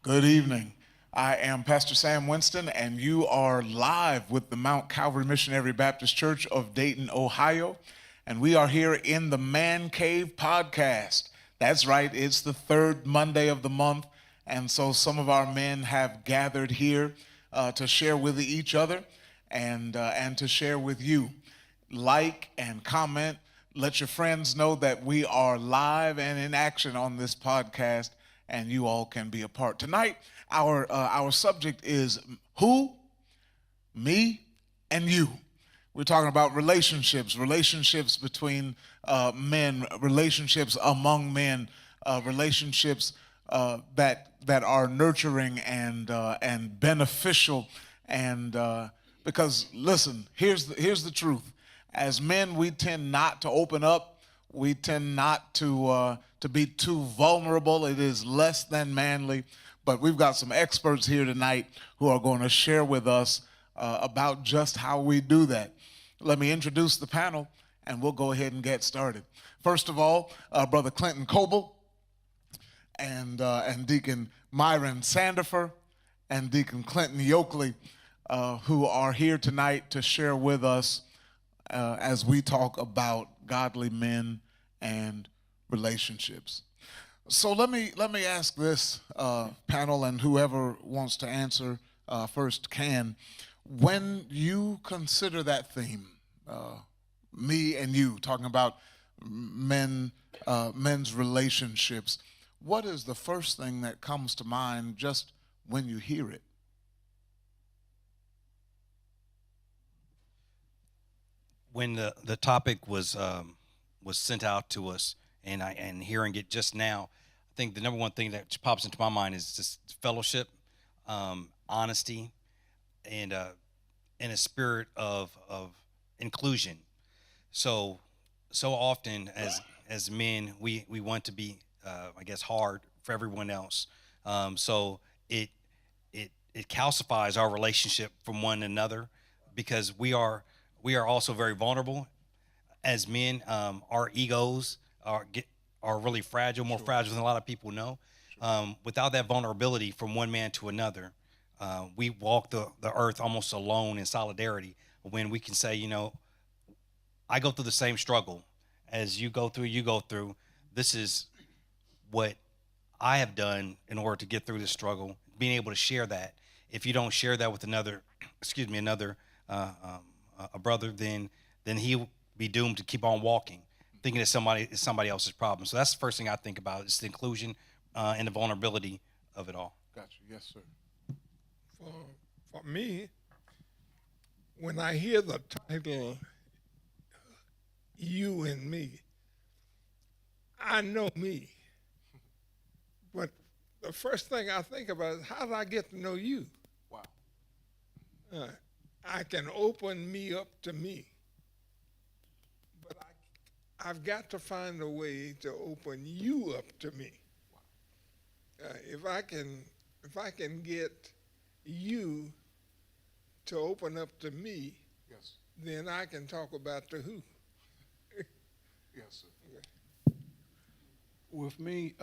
Good evening. I am Pastor Sam Winston, and you are live with the Mount Calvary Missionary Baptist Church of Dayton, Ohio. And we are here in the Mancave Podcast. That's right, it's the third Monday of the month. And so some of our men have gathered here to share with each other and to share with you. Like and comment. Let your friends know that we are live and in action on this podcast, and you all can be a part. Tonight, our subject is who, me, and you. We're talking about relationships between men, relationships among men, relationships that are nurturing and beneficial, and because listen, here's the truth. As men, we tend not to open up. We tend not to be too vulnerable. It is less than manly. But we've got some experts here tonight who are going to share with us about just how we do that. Let me introduce the panel, and we'll go ahead and get started. First of all, Brother Clinton Coble and Deacon Myron Sandifer and Deacon Clinton Yoakley, who are here tonight to share with us as we talk about godly men and relationships. So let me ask this panel, and whoever wants to answer first can. When you consider that theme, me and you, talking about men's relationships, what is the first thing that comes to mind just when you hear it? When the topic was sent out to us, and hearing it just now, I think the number one thing that pops into my mind is just fellowship, honesty, and a spirit of inclusion. So often as men, we want to be I guess hard for everyone else. So it calcifies our relationship from one another, because we are also very vulnerable as men. Our egos are really fragile, more fragile than a lot of people know. Without that vulnerability from one man to another, we walk the earth almost alone in solidarity. When we can say, I go through the same struggle as you go through. This is what I have done in order to get through this struggle. Being able to share that. If you don't share that with another, a brother, then he'll be doomed to keep on walking, thinking it's somebody else's problem. So that's the first thing I think about, is the inclusion and the vulnerability of it all. Gotcha. Yes, sir. For me, when I hear the title "You and Me," I know me. But the first thing I think about is, how did I get to know you? Wow. I can open me up to me, but I've got to find a way to open you up to me. If I can get you to open up to me, Yes. then I can talk about the who. Yes, sir. With me,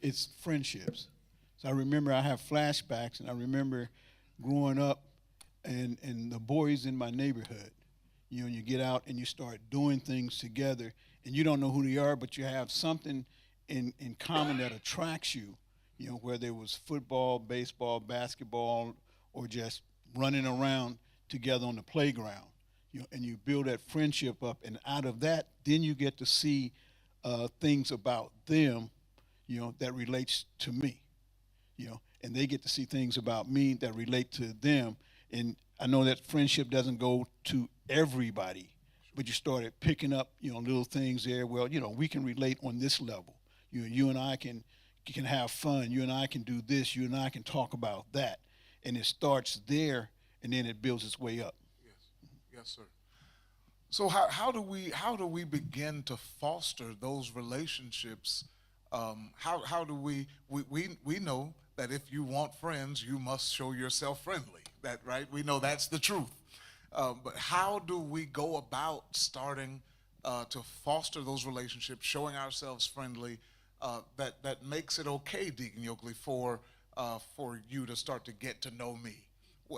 it's friendships. So I remember I have flashbacks, and I remember growing up and the boys in my neighborhood. You get out and you start doing things together, and you don't know who they are, but you have something in common that attracts you, whether it was football, baseball, basketball, or just running around together on the playground. And you build that friendship up, and out of that, then you get to see things about them, that relates to me, and they get to see things about me that relate to them. And I know that friendship doesn't go to everybody, but you started picking up, little things there. Well, we can relate on this level. You and I can have fun. You and I can do this. You and I can talk about that. And it starts there, and then it builds its way up. Yes. Yes, sir. So how do we begin to foster those relationships? How do we know that if you want friends, you must show yourself friendly. That right? We know that's the truth. But how do we go about starting to foster those relationships, showing ourselves friendly, that makes it okay, Deacon Yoakley, for for you to start to get to know me?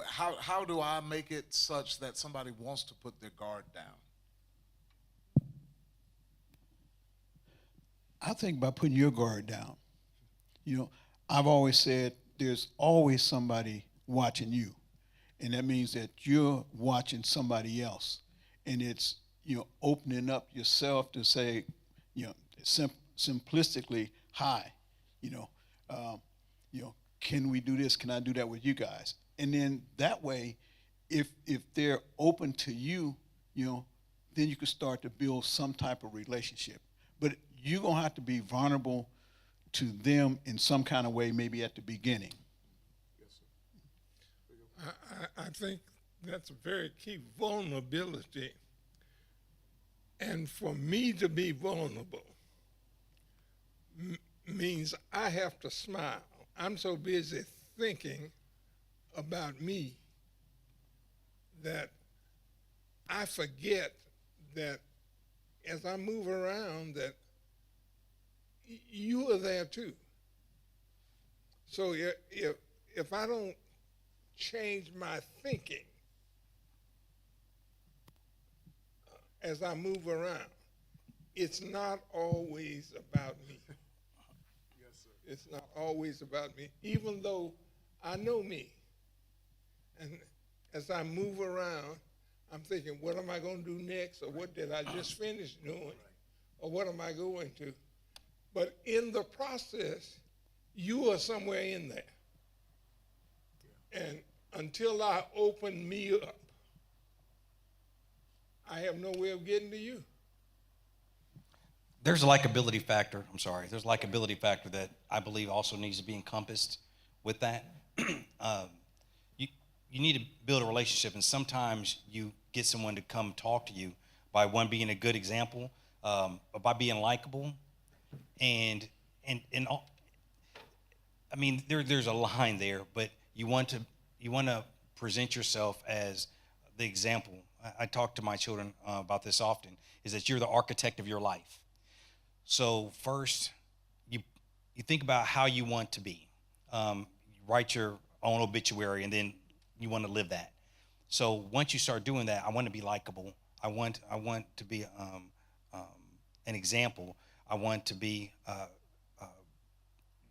How do I make it such that somebody wants to put their guard down? I think by putting your guard down. You know, I've always said there's always somebody watching you. And that means that you're watching somebody else. And it's, opening up yourself to say, simplistically, hi, you know, um, can we do this? Can I do that with you guys? And then that way, if they're open to you, then you can start to build some type of relationship. But you're going to have to be vulnerable to them in some kind of way, maybe at the beginning. I think that's a very key, vulnerability. And for me to be vulnerable means I have to smile. I'm so busy thinking about me that I forget that as I move around that you are there too. So if I don't change my thinking as I move around, it's not always about me. Yes, sir. It's not always about me, even though I know me. And as I move around, I'm thinking, what am I going to do next? Or what did I just finish doing? Or what am I going to? But in the process, you are somewhere in there. And until I open me up, I have no way of getting to you. There's a likability factor. There's a likability factor that I believe also needs to be encompassed with that. You need to build a relationship, and sometimes you get someone to come talk to you by one being a good example, by being likable, and all, I mean there's a line there, but you want to present yourself as the example. I talk to my children about this often, is that you're the architect of your life. So first, you think about how you want to be. You write your own obituary, and then you want to live that. So once you start doing that, I want to be likable. I want to be an example. I want to be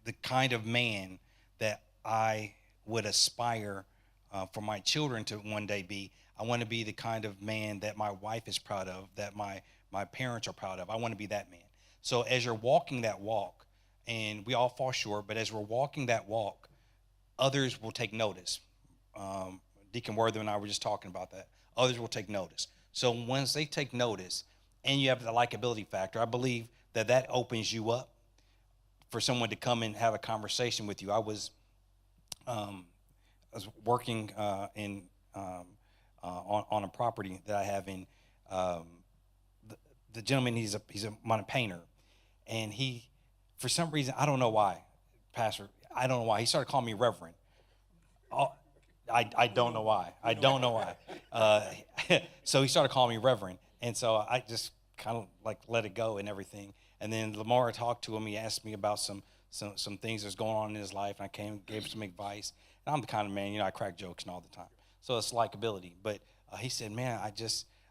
the kind of man that I would aspire for my children to one day be. I want to be the kind of man that my wife is proud of, that my parents are proud of. I want to be that man. So as you're walking that walk, and we all fall short, but as we're walking that walk, others will take notice. Deacon Worthy and I were just talking about that. Others will take notice. So once they take notice, and you have the likability factor, I believe that opens you up for someone to come and have a conversation with you. I was working on a property that I have in. The gentleman, he's a painter, and he, for some reason, I don't know why, Pastor, I don't know why, he started calling me Reverend. I don't know why. I don't know why. So he started calling me Reverend, and so I just kind of like let it go and everything. And then the more I talked to him, he asked me about some things that's going on in his life, and I gave him some advice. And I'm the kind of man, I crack jokes and all the time, so it's likability. But he said, "Man,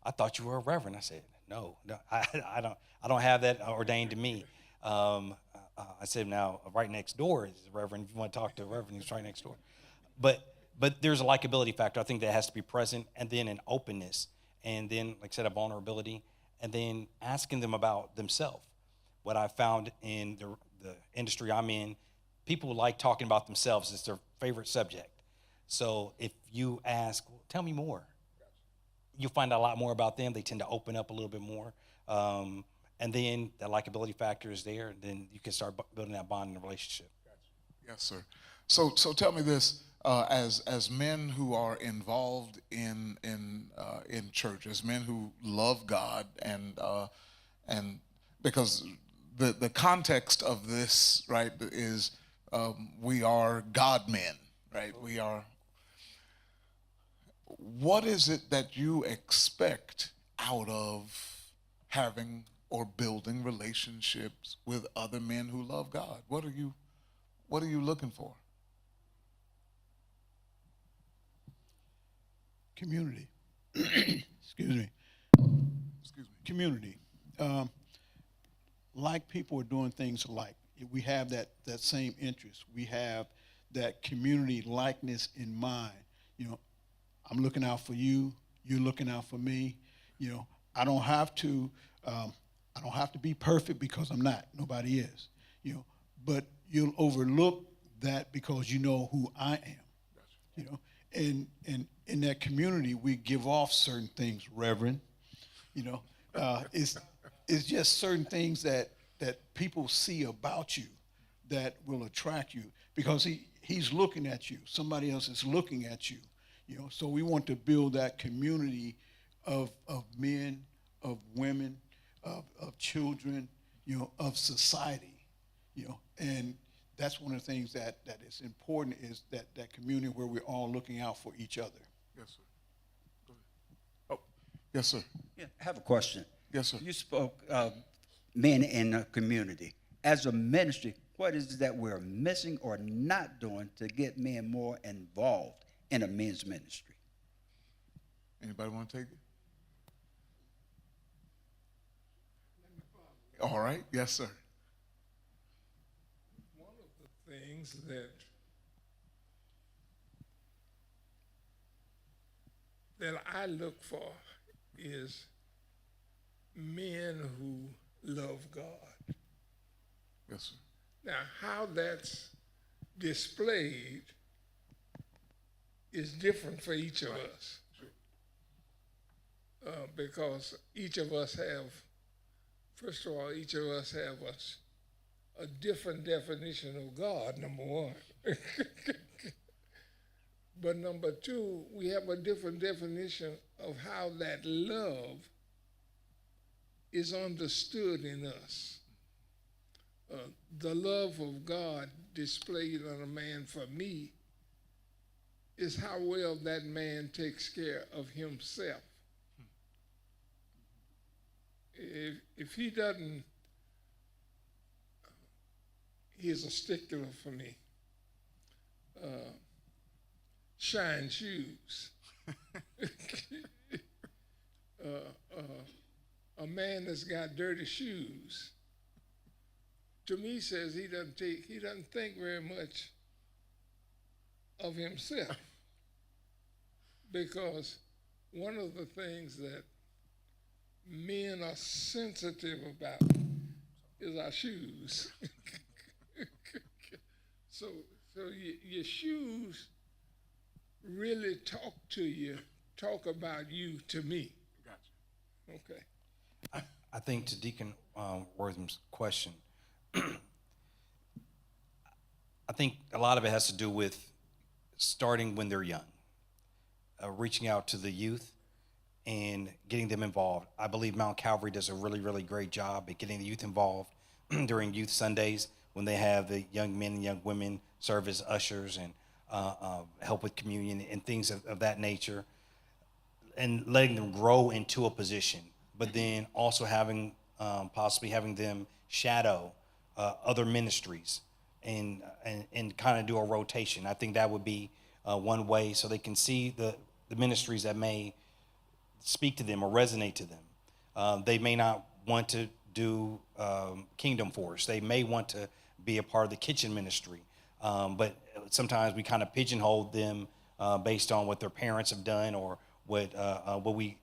I thought you were a reverend." I said, "No, I don't have that ordained to me." I said, "Now, right next door is the reverend. If you want to talk to a reverend, he's right next door." But there's a likability factor. I think that has to be present, and then an openness, and then, like I said, a vulnerability, and then asking them about themselves. What I found in the industry I'm in, people like talking about themselves. It's their favorite subject. So if you ask, well, tell me more, you'll find out a lot more about them. They tend to open up a little bit more. And then that likability factor is there, and then you can start building that bond in the relationship. Yes, sir. So tell me this, as men who are involved in church, as men who love God, and because the context of this, right, is we are God men, right? We are. What is it that you expect out of having or building relationships with other men who love God? What are you looking for? community. Excuse me. Community. Like people are doing things alike. We have that same interest. We have that community likeness in mind. You know, I'm looking out for you. You're looking out for me. You know, I don't have to be perfect because I'm not. Nobody is. You know, but you'll overlook that because you know who I am. You know, and in that community we give off certain things, Reverend. You know, it's just certain things that people see about you that will attract you because he's looking at you. Somebody else is looking at you. You know, so we want to build that community of men, of women, of children, you know, of society, you know, and that's one of the things that is important is that community where we're all looking out for each other. Yes, sir. Go ahead. Oh, yes, sir. Yeah, I have a question. Yes, sir. You spoke of men in the community. As a ministry, what is it that we're missing or not doing to get men more involved in a men's ministry? Anybody want to take it? All right. Yes, sir. One of the things that I look for is men who love God. Yes, sir. Now, how that's displayed is different for each of us. Because each of us have, first of all, each of us have a different definition of God, number one. But number two, we have a different definition of how that love is understood in us. The love of God displayed on a man for me is how well that man takes care of himself. If he doesn't, here's a stickler for me. Shine shoes. A man that's got dirty shoes, to me, says he doesn't think very much of himself. Because one of the things that men are sensitive about is our shoes. So your shoes really talk about you to me. Gotcha. Okay. I think to Deacon Wortham's question, I think a lot of it has to do with starting when they're young, reaching out to the youth and getting them involved. I believe Mount Calvary does a really, really great job at getting the youth involved during Youth Sundays when they have the young men and young women serve as ushers and help with communion and things of that nature, and letting them grow into a position, but then also possibly having them shadow other ministries and kind of do a rotation. I think that would be one way so they can see the ministries that may speak to them or resonate to them. They may not want to do Kingdom Force. They may want to be a part of the kitchen ministry. But sometimes we kind of pigeonhole them based on what their parents have done or what we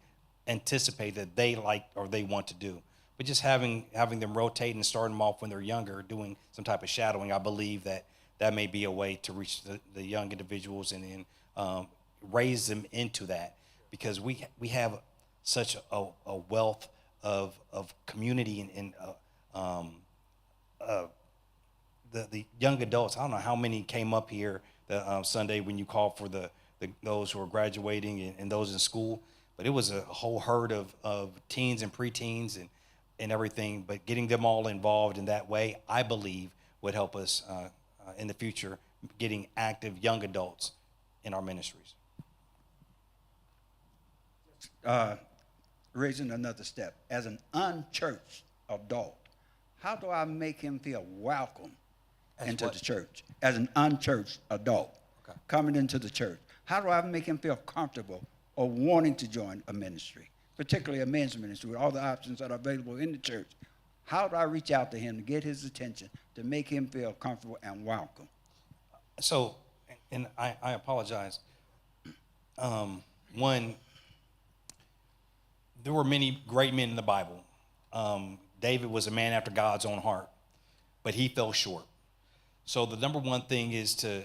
anticipate that they like or they want to do. But just having them rotate and starting them off when they're younger, doing some type of shadowing, I believe that may be a way to reach the young individuals and then raise them into that, because we have such a wealth of community and the young adults. I don't know how many came up here the Sunday when you called for those who are graduating and those in school, but it was a whole herd of teens and preteens and everything. But getting them all involved in that way, I believe, would help us in the future getting active young adults in our ministries. Raising another step, as an unchurched adult, how do I make him feel welcome into the church? As an unchurched adult, coming into the church, how do I make him feel comfortable or wanting to join a ministry, particularly a men's ministry, with all the options that are available in the church, how do I reach out to him to get his attention, to make him feel comfortable and welcome? So, and I apologize. One, there were many great men in the Bible. David was a man after God's own heart, but he fell short. So the number one thing is to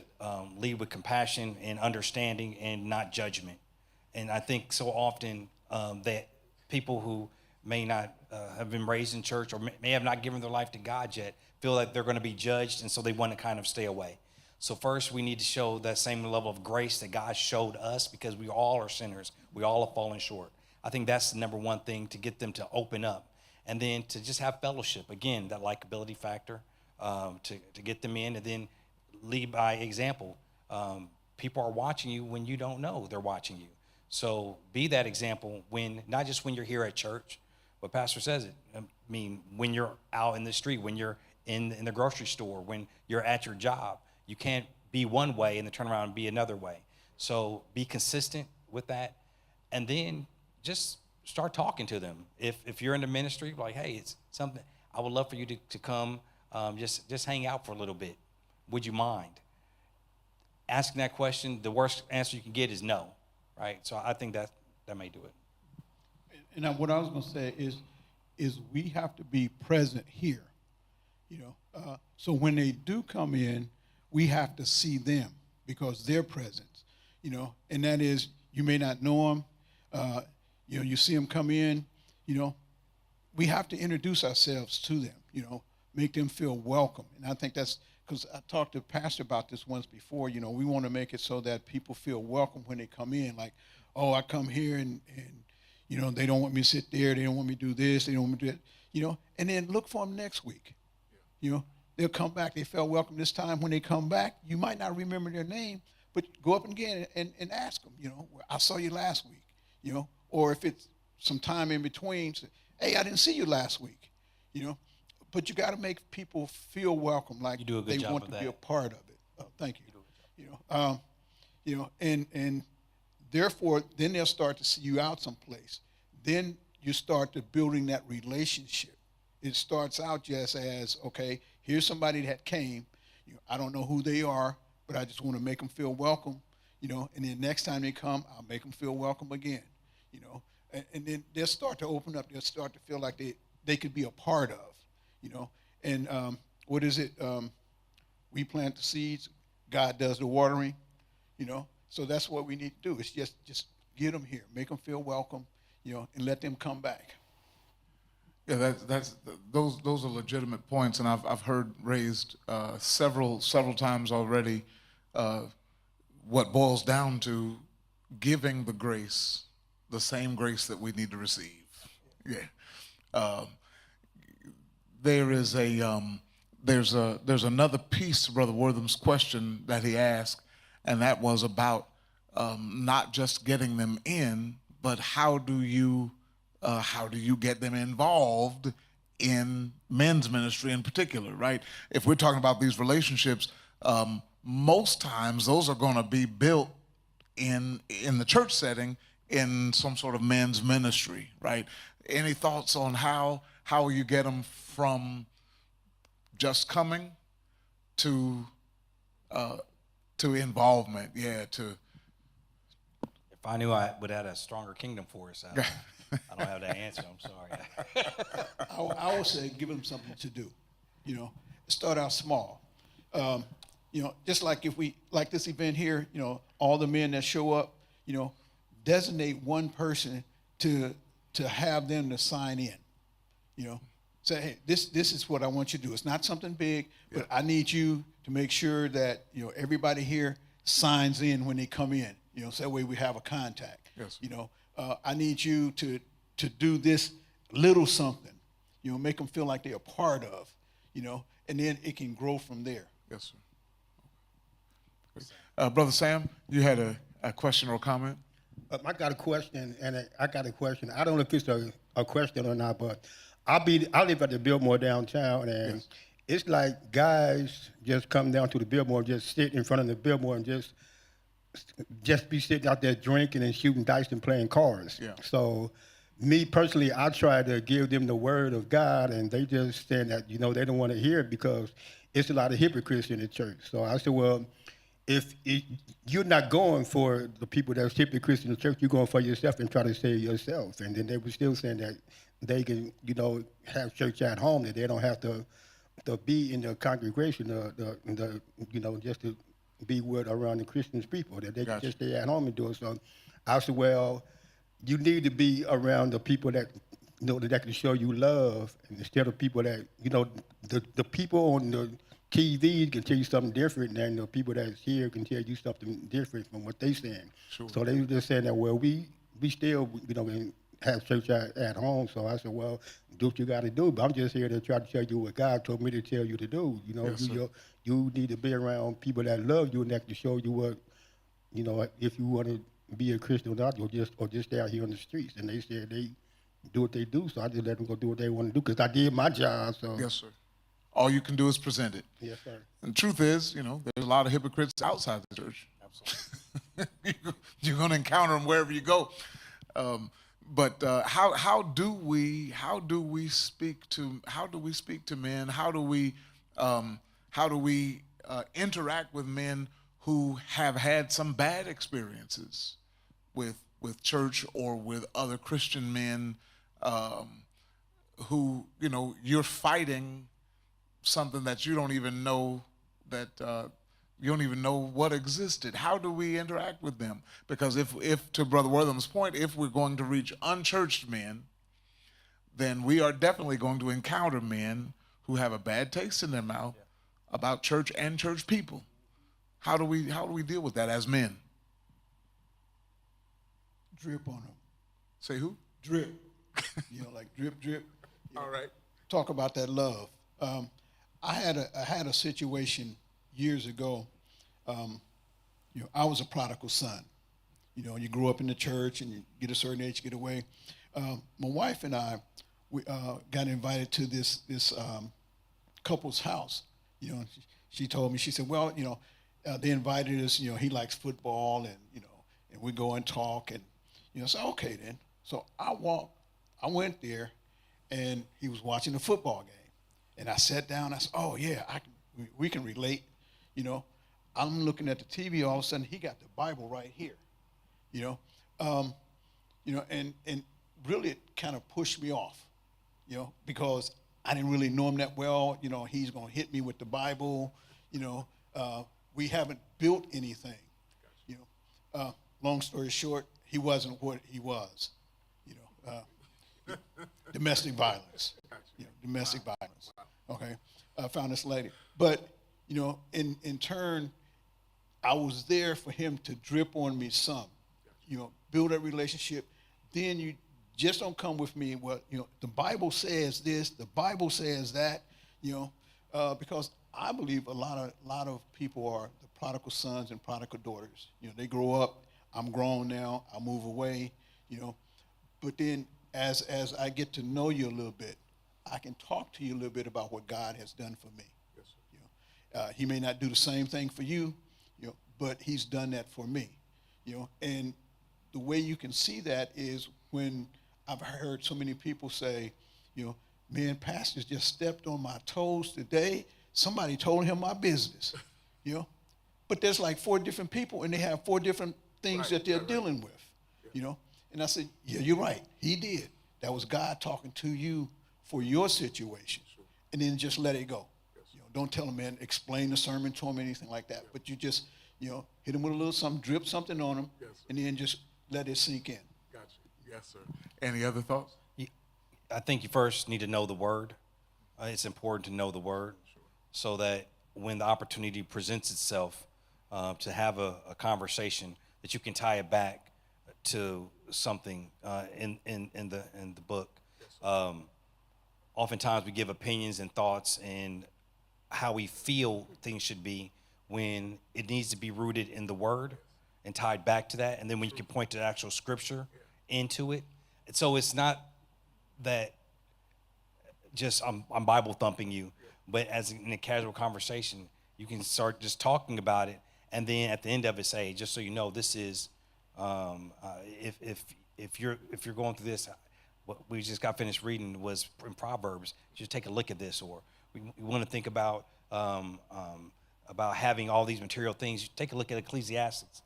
lead with compassion and understanding and not judgment. And I think so often that people who may not have been raised in church or may have not given their life to God yet feel like they're going to be judged, and so they want to kind of stay away. So first, we need to show that same level of grace that God showed us, because we all are sinners. We all have fallen short. I think that's the number one thing, to get them to open up, and then to just have fellowship. Again, that likability factor, to get them in, and then lead by example. People are watching you when you don't know they're watching you. So be that example, when not just when you're here at church, but Pastor says it. I mean, when you're out in the street, when you're in the grocery store, when you're at your job. You can't be one way and then turn around and be another way. So be consistent with that, and then just start talking to them. If you're in the ministry, like, hey, it's something, I would love for you to come, just hang out for a little bit. Would you mind? Asking that question, the worst answer you can get is no, right? So I think that may do it. And what I was going to say is we have to be present here, so when they do come in, we have to see them, because their presence, and that is, you may not know them, you see them come in, we have to introduce ourselves to them, make them feel welcome. And I think that's, because I talked to Pastor about this once before, we want to make it so that people feel welcome when they come in, like, oh, I come here and they don't want me to sit there, they don't want me to do this, they don't want me to do that, and then look for them next week, They'll come back. They felt welcome this time. When they come back, you might not remember their name, but go up again and ask them, I saw you last week, or if it's some time in between, say, hey, I didn't see you last week, but you got to make people feel welcome, like you do a good they job want of to that. be a part of it. Thank you. And therefore, then they'll start to see you out someplace. Then you start to building that relationship. It starts out just as, okay, here's somebody that came. I don't know who they are, but I just want to make them feel welcome, and then next time they come, I'll make them feel welcome again, and then they'll start to open up. They'll start to feel like they could be a part of, and what is it? We plant the seeds, God does the watering, so that's what we need to do. It's just get them here, make them feel welcome, and let them come back. Yeah, those are legitimate points, and I've heard raised several times already. What boils down to giving the grace, the same grace that we need to receive. Yeah, there is there's another piece to Brother Wortham's question that he asked, and that was about not just getting them in, but how do you get them involved in men's ministry in particular, right? If we're talking about these relationships, most times those are going to be built in the church setting in some sort of men's ministry, right? Any thoughts on how you get them from just coming to involvement? Yeah, to. If I knew I would have a stronger kingdom for us, I don't have that answer. I'm sorry. I would say give them something to do. Start out small. Just like if we like this event here, all the men that show up, designate one person to have them to sign in. Say, hey, this is what I want you to do. It's not something big, but I need you to make sure that everybody here signs in when they come in. So that way we have a contact. Yes. I need you to do this little something, make them feel like they're a part of, and then it can grow from there. Yes, sir. Brother Sam, you had a question or comment? I got a question, and I got a question. I don't know if it's a question or not, but I live at the Billboard downtown, and Yes. It's like guys just come down to the Billboard, just sit in front of the Billboard and just just be sitting out there drinking and shooting dice and playing cards. Yeah. So, me personally, I try to give them the word of God, and they just saying that they don't want to hear it because it's a lot of hypocrites in the church. So I said, well, if you're not going for the people that's hypocrites in the church, you're going for yourself and try to save yourself. And then they were still saying that they can, have church at home, that they don't have to be in the congregation, just to be with around the Christian people, that they can just stay at home and do it. So I said, well, you need to be around the people that that can show you love, and instead of people that the people on the TV can tell you something different than the people that's here can tell you something different from what they saying. Sure. So they were just saying that, well, we still have church at home. So I said, well, do what you got to do. But I'm just here to try to tell you what God told me to tell you to do. Yes, You need to be around people that love you and that can show you what, if you want to be a Christian or not, or just stay out here on the streets. And they said they do what they do, so I just let them go do what they want to do because I did my job. So Yes, sir. All you can do is present it. yes, sir. And the truth is, there's a lot of hypocrites outside the church. Absolutely. You're going to encounter them wherever you go. But how do we speak to men? How do we interact with men who have had some bad experiences with church or with other Christian men, who you're fighting something that you don't even know what existed? How do we interact with them? Because if to Brother Wortham's point, if we're going to reach unchurched men, then we are definitely going to encounter men who have a bad taste in their mouth about church and church people. How do we deal with that as men? Drip on them. Say who? Drip. Like drip, drip. All right. Talk about that love. I had a situation years ago. I was a prodigal son. You grow up in the church and you get a certain age, you get away. My wife and I, we got invited to this couple's house. She told me, she said, well, they invited us. He likes football, and and we go and talk, and so okay then. So I went there, and he was watching a football game. And I sat down. I said, "Oh yeah, we can relate." I'm looking at the TV. All of a sudden, he got the Bible right here. And really, it kind of pushed me off. Because I didn't really know him that well. He's going to hit me with the Bible. We haven't built anything. Long story short, he wasn't what he was. Domestic violence. Domestic violence. Okay, I found this lady, but in turn, I was there for him to drip on me some. Build a relationship. Then you just don't come with me. Well, the Bible says this. The Bible says that. Because I believe a lot of people are the prodigal sons and prodigal daughters. They grow up. I'm grown now. I move away. But then as I get to know you a little bit, I can talk to you a little bit about what God has done for me. Yes, sir. He may not do the same thing for you, but he's done that for me. And the way you can see that is when I've heard so many people say, man, pastors just stepped on my toes today. Somebody told him my business, But there's like 4 different people, and they have 4 different things that they're dealing with, And I said, yeah, you're right. He did. That was God talking to you for your situation. Sure. And then just let it go. Yes. Don't tell him, man, explain the sermon to him, anything like that. Yeah. But you just, hit him with a little something, drip something on him, yes, and then just let it sink in. Gotcha. Yes, sir. Any other thoughts? I think you first need to know the word. It's important to know the word, sure, so that when the opportunity presents itself to have a conversation, that you can tie it back to something in the book. Yes, oftentimes we give opinions and thoughts and how we feel things should be when it needs to be rooted in the word and tied back to that. And then when you can point to the actual scripture into it. And so it's not that just I'm Bible thumping you, but as in a casual conversation, you can start just talking about it. and then at the end of it say, just so you know, this is if you're going through this, what we just got finished reading was in Proverbs. Just take a look at this, or we want to think about having all these material things. Take a look at Ecclesiastes,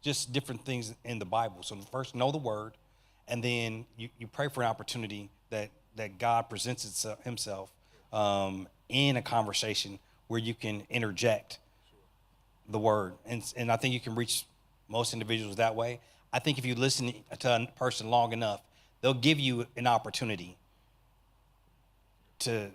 just different things in the Bible. So first, know the Word, and then you pray for an opportunity that God presents Himself in a conversation where you can interject the Word, and I think you can reach most individuals that way. I think if you listen to a person long enough, they'll give you an opportunity to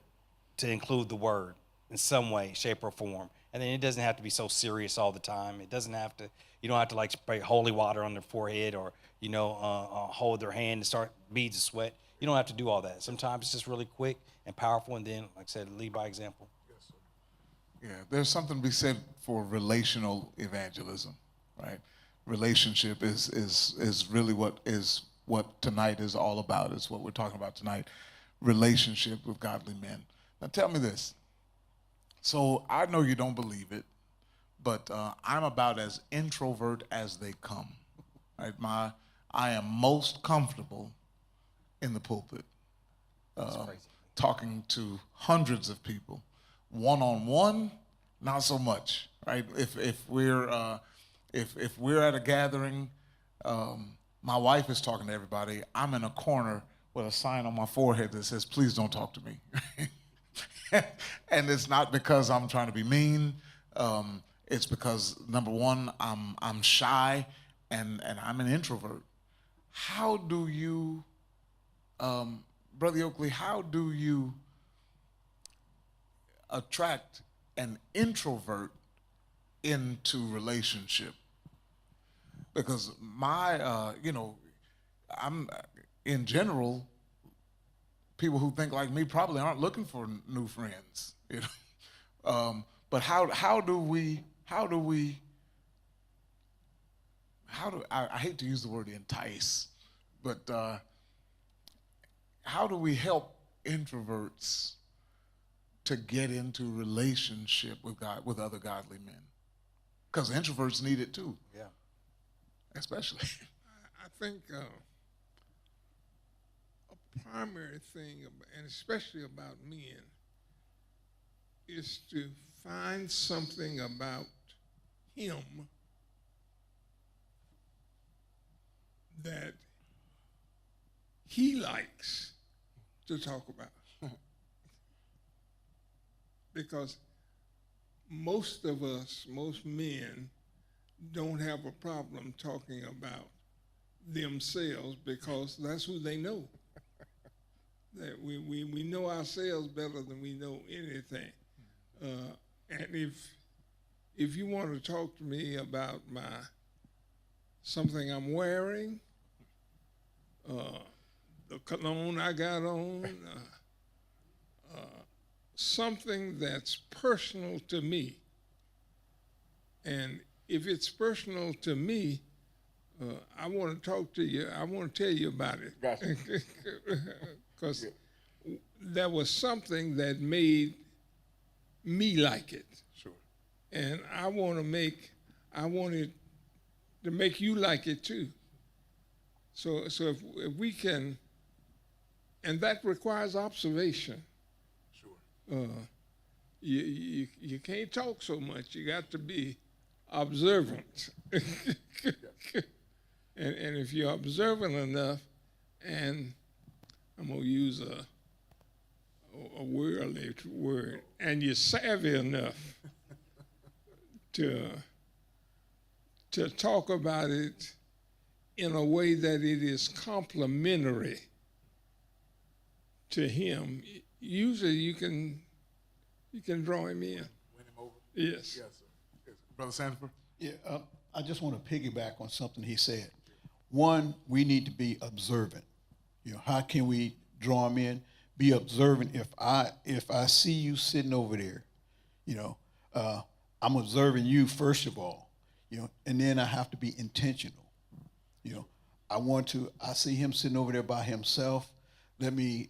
include the Word in some way, shape, or form. And then it doesn't have to be so serious all the time. It doesn't have to. You don't have to like spray holy water on their forehead, or hold their hand and start beads of sweat. You don't have to do all that. Sometimes it's just really quick and powerful, and then, like I said, lead by example. Yeah, there's something to be said for relational evangelism, right? Relationship is really what tonight is all about. Is what we're talking about tonight. Relationship with godly men. Now tell me this. So I know you don't believe it, but I'm about as introvert as they come. Right? I am most comfortable in the pulpit, talking to hundreds of people. One-on-one, not so much, right? If we're at a gathering, my wife is talking to everybody. I'm in a corner with a sign on my forehead that says, "Please don't talk to me." And it's not because I'm trying to be mean. It's because, number one, I'm shy and I'm an introvert. How do you, Brother Oakley, how do you attract an introvert into relationship? Because I'm in general, people who think like me probably aren't looking for new friends, but how do I hate to use the word entice, but how do we help introverts to get into relationship with God, with other godly men? Because introverts need it too. Yeah. Especially. I think a primary thing, and especially about men, is to find something about him that he likes to talk about. Because most of us, most men, don't have a problem talking about themselves because that's who they know. That we know ourselves better than we know anything. And if you want to talk to me about something I'm wearing, the cologne I got on, something that's personal to me, and if it's personal to me, I want to talk to you. I want to tell you about it. Gotcha. Because that was something that made me like it. Sure. And I wanted to make you like it too. So if we can, and that requires observation. Sure. You can't talk so much. You got to be observant. And if you're observant enough, and I'm going to use a worldly word, and you're savvy enough to talk about it in a way that it is complimentary to him, usually you can draw him in. Win him over? Yes. Yes, sir. Yes. Brother Sanford? Yeah, I just want to piggyback on something he said. One, we need to be observant. How can we draw him in? Be observant. If I see you sitting over there, I'm observing you first of all, and then I have to be intentional. I see him sitting over there by himself. Let me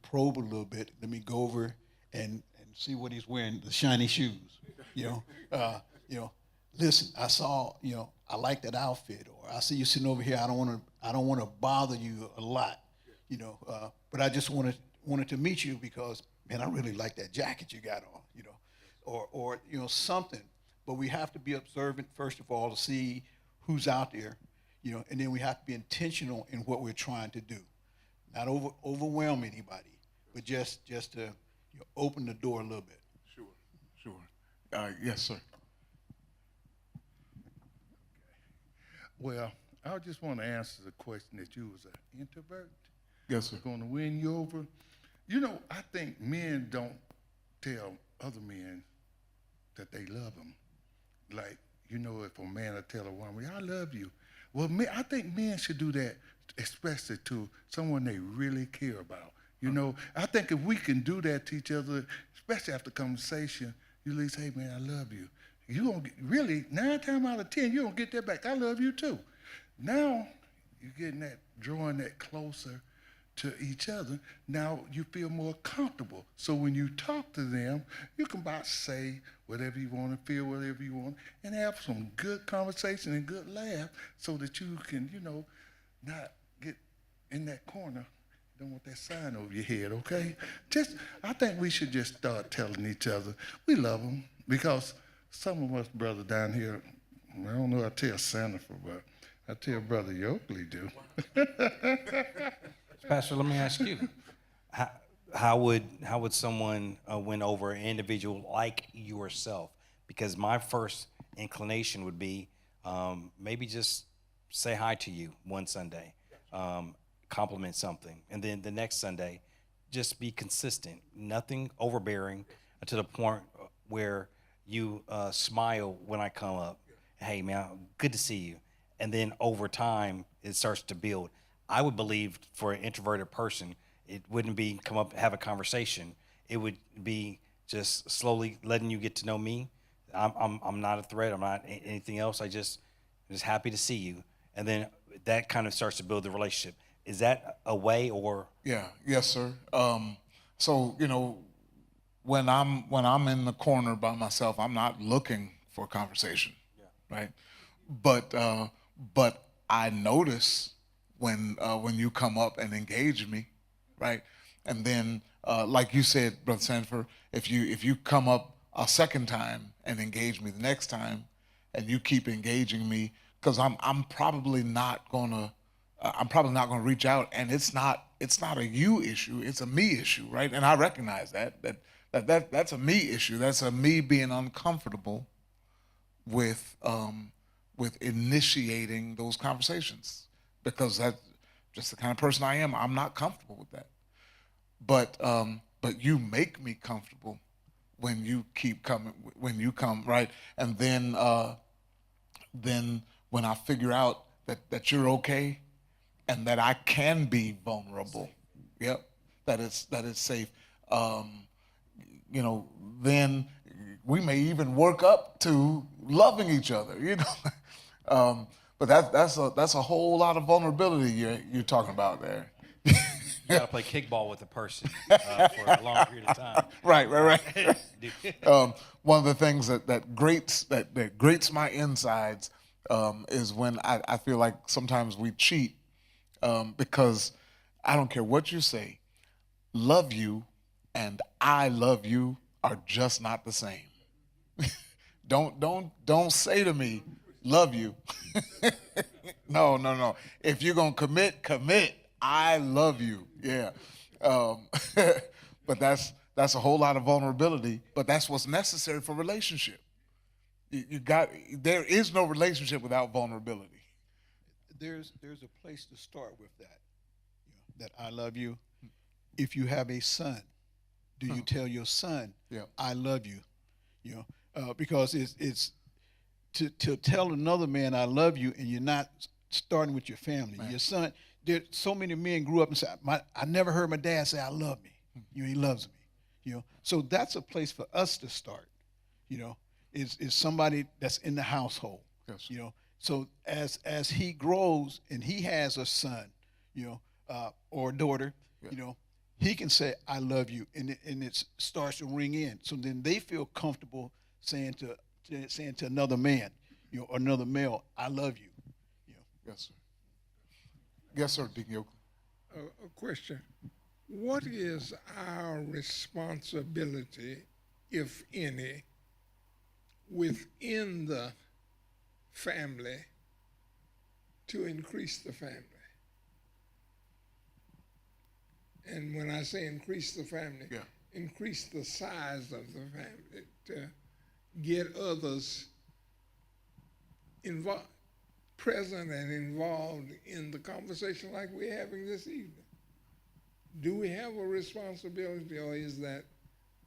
probe a little bit. Let me go over and see what he's wearing, the shiny shoes. listen, I saw, I like that outfit, or I see you sitting over here. I don't want to bother you a lot, but I just wanted to meet you because, man, I really like that jacket you got on, or something. But we have to be observant first of all to see who's out there, and then we have to be intentional in what we're trying to do, not overwhelm anybody, but just to open the door a little bit. Sure. Yes, sir. Well, I just want to answer the question that you was an introvert. Yes, sir. Going to win you over. I think men don't tell other men that they love them. Like, if a man will tell a woman, I love you. Well, I think men should do that, especially to someone they really care about. I think if we can do that to each other, especially after conversation, you at least say, hey, man, I love you. You're going to really, 9 times out of 10, you're going to get that back. I love you too. Now, you're getting that, drawing that closer to each other. Now you feel more comfortable. So when you talk to them, you can about say whatever you want to feel, whatever you want, and have some good conversation and good laugh so that you can, not get in that corner. Don't want that sign over your head, okay? I think we should just start telling each other we love them, because some of us brothers down here, I don't know I tell Sanford, but I tell Brother Yoakley do. Pastor, let me ask you, how would someone win over an individual like yourself? Because my first inclination would be maybe just say hi to you one Sunday, compliment something, and then the next Sunday, just be consistent, nothing overbearing, to the point where you smile when I come up. Hey, man, good to see you. And then over time, it starts to build. I would believe for an introverted person, it wouldn't be come up, have a conversation. It would be just slowly letting you get to know me. I'm not a threat. I'm not anything else. I'm just happy to see you. And then that kind of starts to build the relationship. Is that a way, or? Yeah. Yes, sir. So, when I'm in the corner by myself, I'm not looking for conversation, right? But I notice when you come up and engage me, right? And then, like you said, Brother Sanford, if you come up a second time and engage me the next time, and you keep engaging me, because I'm probably not gonna reach out, and it's not a you issue, it's a me issue, right? And I recognize that's a me issue. That's a me being uncomfortable with initiating those conversations, because that's just the kind of person I am. I'm not comfortable with that. But you make me comfortable when you keep coming, when you come, right? And then when I figure out that you're okay and that I can be vulnerable, yep, that it's safe, then we may even work up to loving each other, But that's a whole lot of vulnerability you're talking about there. You got to play kickball with a person for a long period of time. Right. One of the things that grates my insides is when I feel like sometimes we cheat, because I don't care what you say, love you and I love you are just not the same. Don't say to me, love you. No. If you're gonna commit. I love you. Yeah. But that's a whole lot of vulnerability. But that's what's necessary for relationship. There is no relationship without vulnerability. There's a place to start with that. That I love you. If you have a son, do you tell your son, I love you? Because it's to tell another man I love you, and you're not starting with your family. Right. Your son, there so many men grew up and said, I never heard my dad say I love me. He loves me. So that's a place for us to start. Is somebody that's in the household. Yes. So as he grows and he has a son, or a daughter, he can say I love you, and it starts to ring in. So then they feel comfortable saying to another man. another male, I love you. Yes, sir. Yes, sir, Deacon Oakley. A question. What is our responsibility, if any, within the family to increase the family? And when I say increase the family, Yeah. increase the size of the family to get others involved, present and involved in the conversation like we're having this evening. Do we have a responsibility, or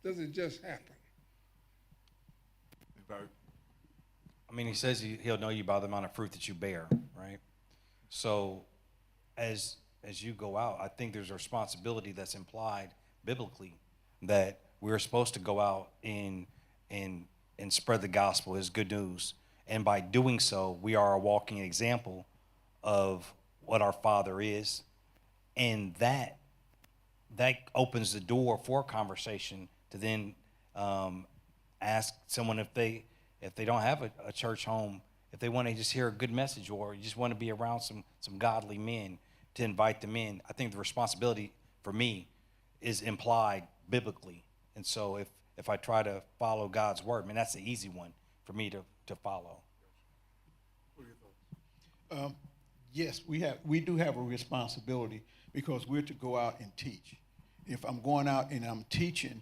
does it just happen? I mean, he says he'll know you by the amount of fruit that you bear, right? So as you go out, I think there's a responsibility that's implied biblically that we're supposed to go out and spread the gospel as good news. And by doing so, we are a walking example of what our Father is. And that opens the door for conversation to then ask someone if they don't have a church home, if they want to just hear a good message or just want to be around some godly men, to invite them in. I think the responsibility for me is implied biblically. And so if I try to follow God's word, man, that's the easy one for me to follow. Yes, we do have a responsibility because we're to go out and teach. If I'm going out and I'm teaching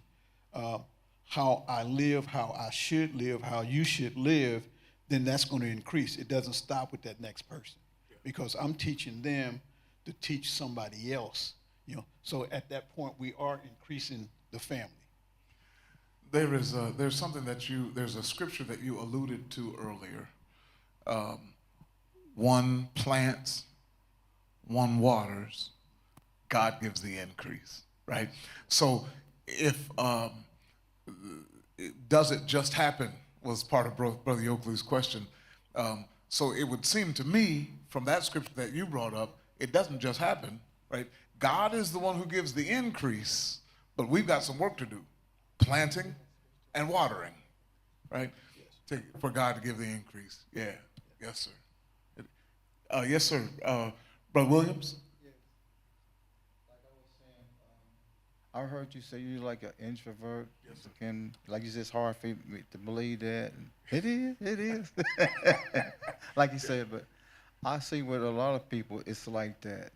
how I live, how I should live, how you should live, then that's going to increase. It doesn't stop with that next person because I'm teaching them to teach somebody else. So at that point, we are increasing the family. There's something there's a scripture that you alluded to earlier. One plants, one waters, God gives the increase, right? So if does it just happen was part of Brother Oakley's question. So it would seem to me from that scripture that you brought up, it doesn't just happen, right? God is the one who gives the increase, but we've got some work to do, planting and watering, right? For God to give the increase. Yeah, yes, sir. Yes, sir. Brother Williams? I heard you say you're like an introvert. Yes, sir. Like you said, it's hard for me to believe that. It is. Like you said, but I see with a lot of people, it's like that,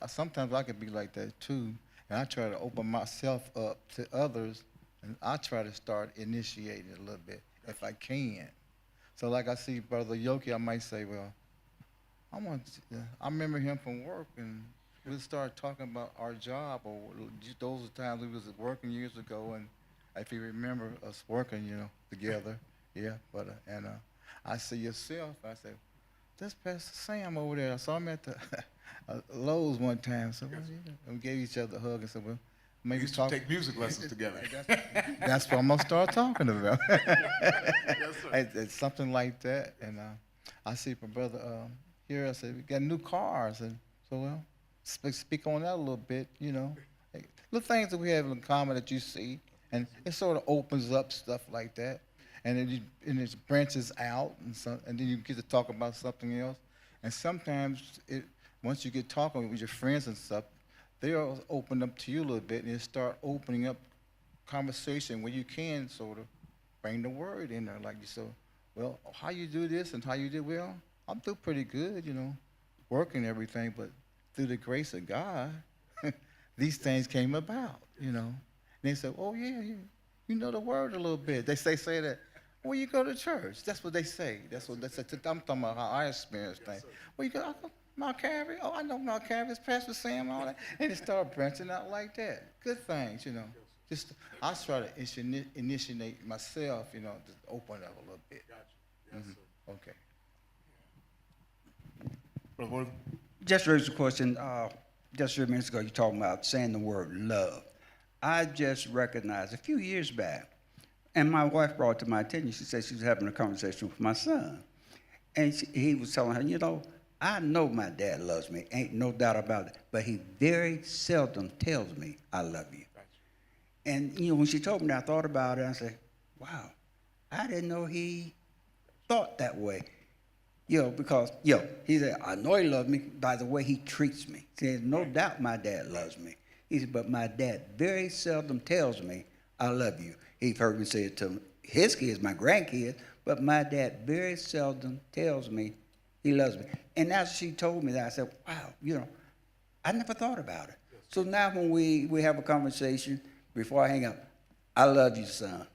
sometimes I can be like that too, and I try to open myself up to others, and I try to start initiating a little bit if I can. So like I see Brother Yoki, I might say, well, I remember him from work, and we'll start talking about our job, or those are times we was working years ago, and if you remember us working, together, yeah. But I see yourself. I say, that's Pastor Sam over there. I saw him at the Lowe's one time. So we gave each other a hug and said, well, maybe We used to take music lessons together. That's what I'm gonna start talking about. Yes, sir. It's something like that, and I see my brother here. I said we got new cars, and so well, speak on that a little bit. Like, little things that we have in common that you see, and it sort of opens up stuff like that, and it branches out, and then you get to talk about something else, and sometimes once you get talking with your friends and stuff, they'll open up to you a little bit, and start opening up conversation where you can sort of bring the word in there, like you said, well, how you do this and how you do, well, I'm doing pretty good, working everything, but through the grace of God, these things came about, And they say, oh, yeah, you know the word a little bit. They say that, well, you go to church. That's what they say. That's what they say. I'm talking about how I experience things. Well, you go, Mancave. Oh, I know Mancave. It's Pastor Sam, all that. And it started branching out like that. Good things, Just I try to initiate myself, to open up a little bit. Gotcha. Yes, sir. Okay. Brother Worthy? Just raised a question. Just a few minutes ago, you talking about saying the word love. I just recognized a few years back, and my wife brought it to my attention. She said she was having a conversation with my son, and he was telling her, I know my dad loves me, ain't no doubt about it, but he very seldom tells me I love you. And when she told me that, I thought about it, and I said, wow, I didn't know he thought that way. Because, he said, I know he loves me by the way he treats me. He said, no doubt my dad loves me. He said, but my dad very seldom tells me I love you. He's heard me say it to his kids, my grandkids, but my dad very seldom tells me he loves me. And as she told me that, I said, wow, I never thought about it. So now when we have a conversation, before I hang up, I love you, son.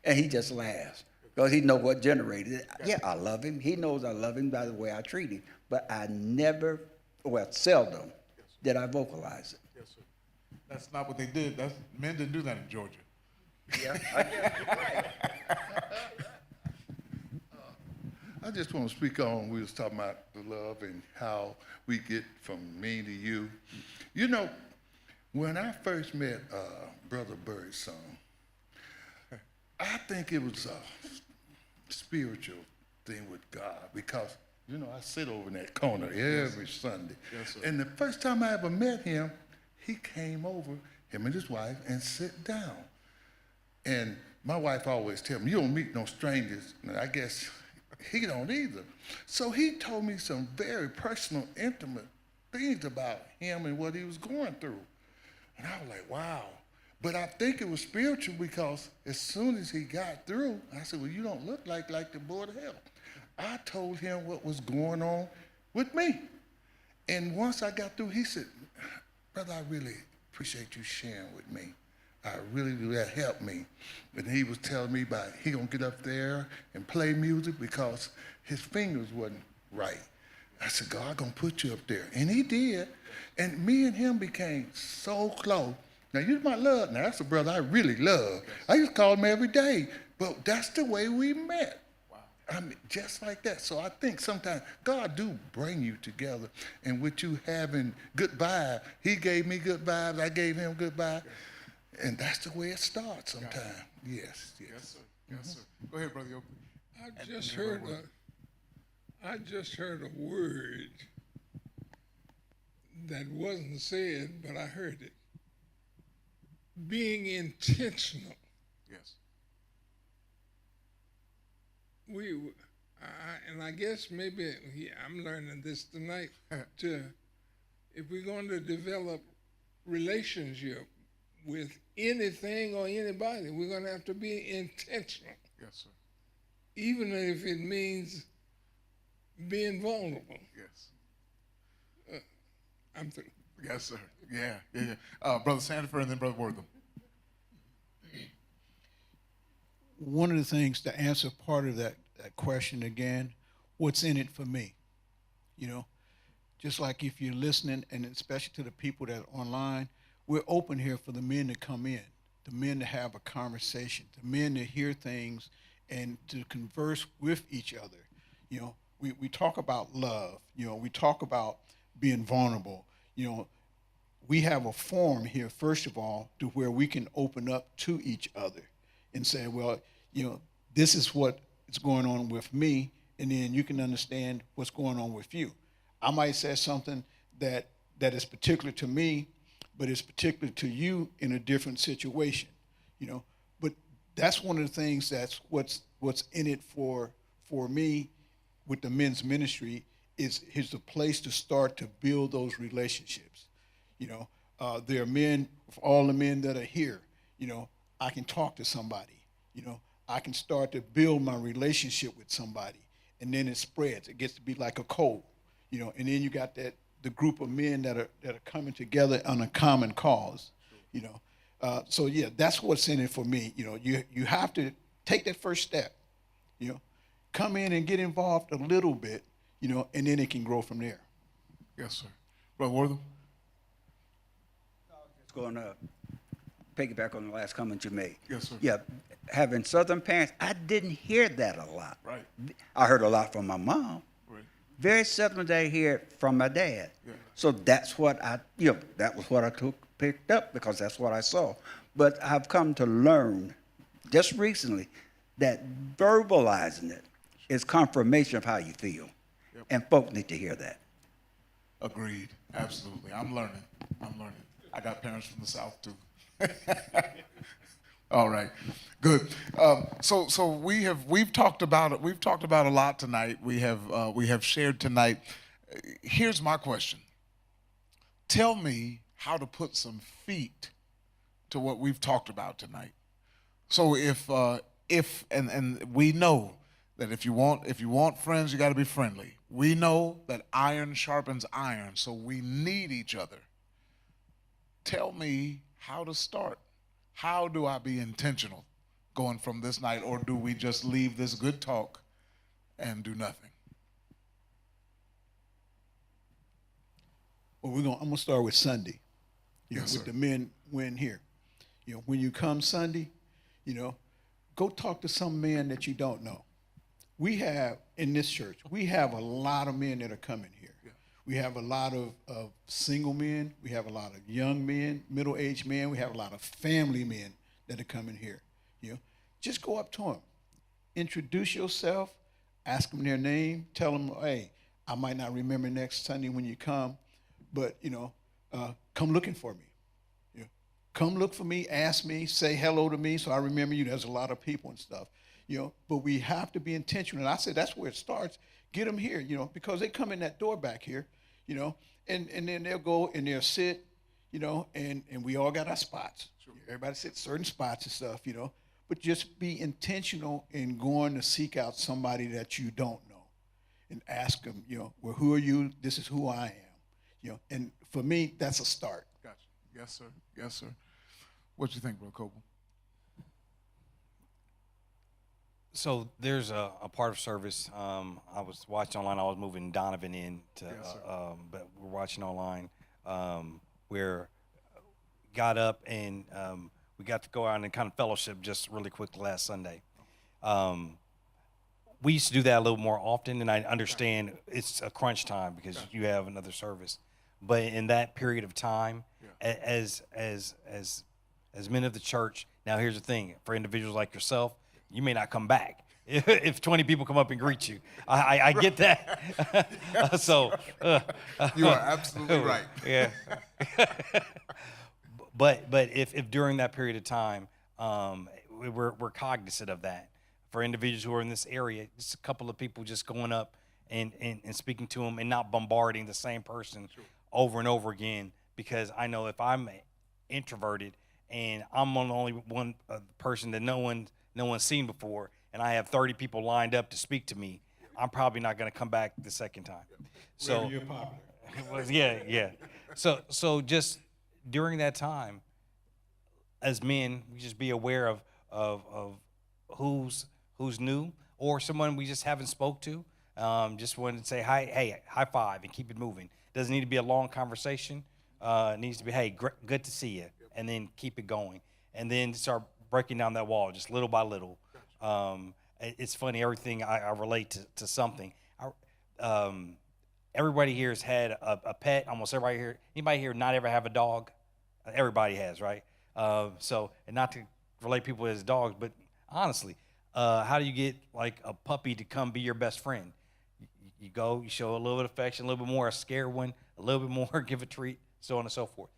And he just laughs. Because he knows what generated it. Yeah, I love him. He knows I love him by the way I treat him. But I never, seldom, did I vocalize it. Yes, sir. That's not what they did. Men didn't do that in Georgia. Yeah, I guess you're right. I just want to speak on, we was talking about the love and how we get from me to you. When I first met Brother Birdsong, I think it was a spiritual thing with God because, I sit over in that corner every Sunday. Yes, sir. And the first time I ever met him, he came over, him and his wife, and sit down. And my wife always tell me, you don't meet no strangers. And I guess he don't either. So he told me some very personal, intimate things about him and what he was going through. And I was like, wow. But I think it was spiritual because as soon as he got through, I said, well, you don't look like the boy of hell. I told him what was going on with me. And once I got through, he said, brother, I really appreciate you sharing with me. I really do. That helped me. And he was telling me about he gonna get up there and play music because his fingers wasn't right. I said, God gonna put you up there. And he did. And me and him became so close. Now, you're my love. Now, that's a brother I really love. I used to call him every day. But that's the way we met. Wow. I mean, just like that. So I think sometimes God do bring you together. And with you having good vibes, he gave me good vibes, I gave him good vibes. And that's the way it starts sometimes. Yes. Yes, sir. Yes, sir. Go ahead, Brother Yoke. I just heard a word that wasn't said, but I heard it. Being intentional. Yes. And I guess maybe I'm learning this tonight. If we're going to develop relationship with anything or anybody, we're going to have to be intentional. Yes, sir. Even if it means being vulnerable. Yes. I'm through. Yes, sir. Yeah. Brother Sandifer and then Brother Wortham. One of the things to answer part of that question again, what's in it for me? Just like if you're listening, and especially to the people that are online, we're open here for the men to come in, the men to have a conversation, the men to hear things and to converse with each other. We talk about love, we talk about being vulnerable. We have a forum here, first of all, to where we can open up to each other and say, well, this is what is going on with me, and then you can understand what's going on with you. I might say something that is particular to me, but it's particular to you in a different situation, But that's one of the things that's what's in it for me with the men's ministry is the place to start to build those relationships. There are men, for all the men that are here, I can talk to somebody, I can start to build my relationship with somebody, and then it spreads. It gets to be like a cold, and then you got the group of men that are coming together on a common cause, So yeah, that's what's in it for me. You have to take that first step, come in and get involved a little bit, and then it can grow from there. Yes, sir. Brother Wortham. Just going to piggyback on the last comment you made. Yes, sir. Yeah, having Southern parents, I didn't hear that a lot. Right. I heard a lot from my mom. Right. Very seldom did I hear it from my dad. Yeah. So that's what that was what I picked up because that's what I saw. But I've come to learn just recently that verbalizing it is confirmation of how you feel. Yep. And folk need to hear that. Agreed. Absolutely. I'm learning. I got parents from the South, too. All right. Good. So we've talked about it. We've talked about a lot tonight. We have shared tonight. Here's my question. Tell me how to put some feet to what we've talked about tonight. So if we know that if you want friends, you got to be friendly. We know that iron sharpens iron, so we need each other. Tell me how to start. How do I be intentional going from this night, or do we just leave this good talk and do nothing? Well, I'm gonna start with Sunday. Yes, with sir. the men when here. When you come Sunday, go talk to some men that you don't know. We have in this church, we have a lot of men that are coming here. Yeah. We have a lot of single men. We have a lot of young men, middle-aged men. We have a lot of family men that are coming here. Just go up to them, introduce yourself, ask them their name, tell them, hey, I might not remember next Sunday when you come, but come looking for me. Come look for me, ask me, say hello to me, so I remember you. There's a lot of people and stuff, but we have to be intentional. And I said that's where it starts. Get them here, because they come in that door back here, and then they'll go and they'll sit, and we all got our spots. Sure. Everybody sits certain spots and stuff, but just be intentional in going to seek out somebody that you don't know and ask them, well, who are you? This is who I am, and for me, that's a start. Gotcha. Yes, sir. Yes, sir. What you think, Bro Coble? So there's a part of service. I was watching online. I was moving Donovan in to, Yes, but we're watching online where got up and we got to go out and kind of fellowship just really quick last Sunday. We used to do that a little more often, and I understand it's a crunch time because you have another service. But in that period of time, as men of the church, now here's the thing: for individuals like yourself, you may not come back if 20 people come up and greet you. I get that. You are absolutely right. Yeah. But if during that period of time, we're cognizant of that. For individuals who are in this area, just a couple of people just going up and speaking to them and not bombarding the same person over and over again. Because I know if I'm introverted and I'm only one person that no one's seen before, and I have 30 people lined up to speak to me, I'm probably not going to come back the second time. So You're popular. yeah. So just during that time, as men, we just be aware of who's new or someone we just haven't spoke to. Just wanted to say hi, hey, high five, and keep it moving. Doesn't need to be a long conversation. It needs to be, hey, good to see you, and then keep it going, and then start breaking down that wall just little by little. It's funny, everything I relate to something. Everybody here has had a pet. Almost everybody here. Anybody here not ever have a dog? Everybody has, right? So, and not to relate people as dogs, but honestly, how do you get like a puppy to come be your best friend? You go, you show a little bit of affection, a little bit more, a scare one, a little bit more, give a treat, so on and so forth.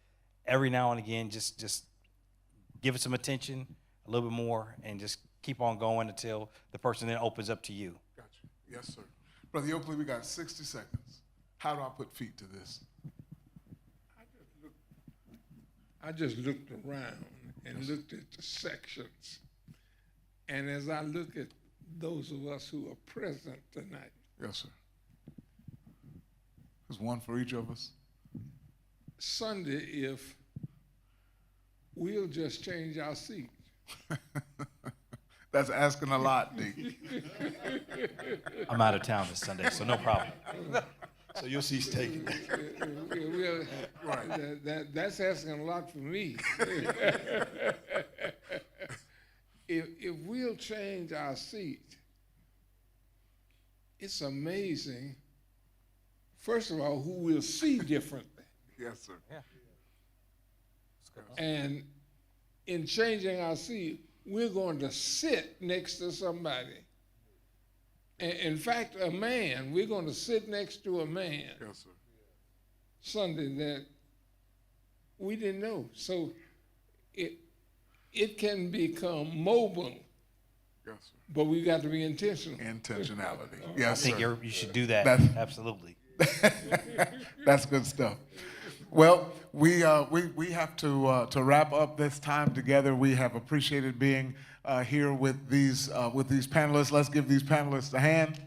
Every now and again, just give it some attention, a little bit more, and just keep on going until the person then opens up to you. Gotcha. Yes, sir. Brother Oakley, we got 60 seconds. How do I put feet to this? I just looked around and looked at the sections. And as I look at those of us who are present tonight, Yes, sir. There's one for each of us. Sunday, if we'll just change our seat. That's asking a lot, D. I'm out of town this Sunday, so no problem. So your seat's taken. That's asking a lot for me. If we'll change our seat, it's amazing, first of all, who will see differently. Yes, sir. Yeah. And in changing our seat, we're going to sit next to somebody. In fact, a man, we're going to sit next to a man Yes, sir. Sunday that we didn't know. So it can become mobile, Yes, sir. but we got to be intentional. Intentionality. I Yes, think sir. you should do that. That's- Absolutely. That's good stuff. Well, we have to wrap up this time together. We have appreciated being here with these panelists. Let's give these panelists a hand.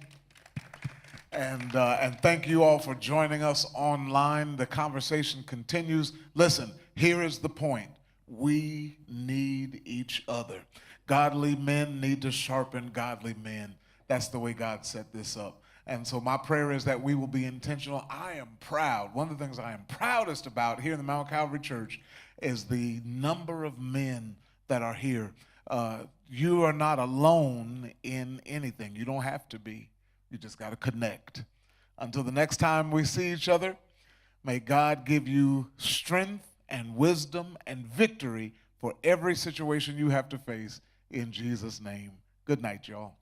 And thank you all for joining us online. The conversation continues. Listen, here is the point. We need each other. Godly men need to sharpen godly men. That's the way God set this up. And so my prayer is that we will be intentional. I am proud. One of the things I am proudest about here in the Mount Calvary Church is the number of men that are here. You are not alone in anything. You don't have to be. You just got to connect. Until the next time we see each other, may God give you strength and wisdom and victory for every situation you have to face in Jesus' name. Good night, y'all.